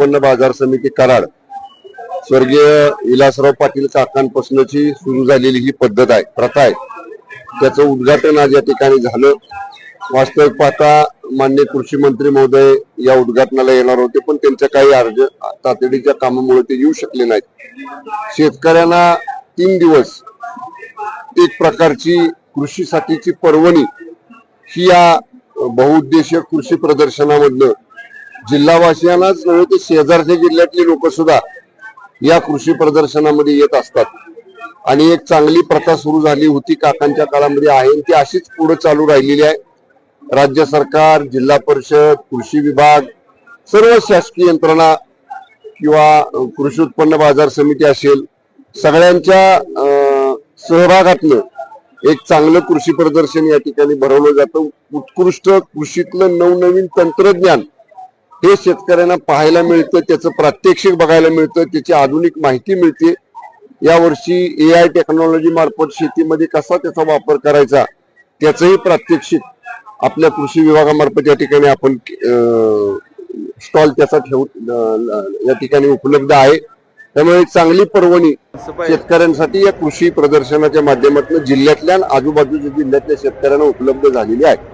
उत्पन्न बाजार समिती कराड स्वर्गीय विलासराव पाटील काकांपासूनची सुरू झालेली ही पद्धत आहे, प्रथा आहे, त्याचं उद्घाटन आज या ठिकाणी झालं। वास्तविक पाहता माननीय कृषी मंत्री महोदय या उद्घाटनाला येणार होते, पण त्यांच्या काही तातडीच्या कामामुळे ते येऊ शकले नाहीत। शेतकऱ्यांना 3 दिवस एक प्रकारची कृषीसाठीची पर्वणी ही या बहुउद्देशीय कृषी प्रदर्शनामधनं जिल्हावासियांनाच नव्हे तर शेजारच्या जिल्ह्यातले लोक सुद्धा या कृषी प्रदर्शनामध्ये येत असतात आणि एक चांगली प्रथा सुरू झाली होती काकांच्या काळामध्ये आहे, ती अशीच पुढे चालू राहिलेली आहे। राज्य सरकार, जिल्हा परिषद, कृषी विभाग, सर्व शासकीय यंत्रणा किंवा कृषी उत्पन्न बाजार समिती असेल, सगळ्यांच्या सहभागातनं एक चांगलं कृषी प्रदर्शन या ठिकाणी भरवलं जातं। उत्कृष्ट कृषीतलं नवनवीन तंत्रज्ञान हे शेतकऱ्यांना पाहायला मिळतं, त्याचं प्रात्यक्षिक बघायला मिळतं, त्याची आधुनिक माहिती मिळते। यावर्षी AI टेक्नॉलॉजी मार्फत शेतीमध्ये कसा त्याचा वापर करायचा त्याचंही प्रात्यक्षिक आपल्या कृषी विभागामार्फत या ठिकाणी आपण स्टॉल त्याचा या ठिकाणी उपलब्ध आहे। त्यामुळे एक चांगली पर्वणी शेतकऱ्यांसाठी या कृषी प्रदर्शनाच्या माध्यमातून जिल्ह्यातल्या आजूबाजूच्या जिल्ह्यातल्या शेतकऱ्यांना उपलब्ध झालेली आहे।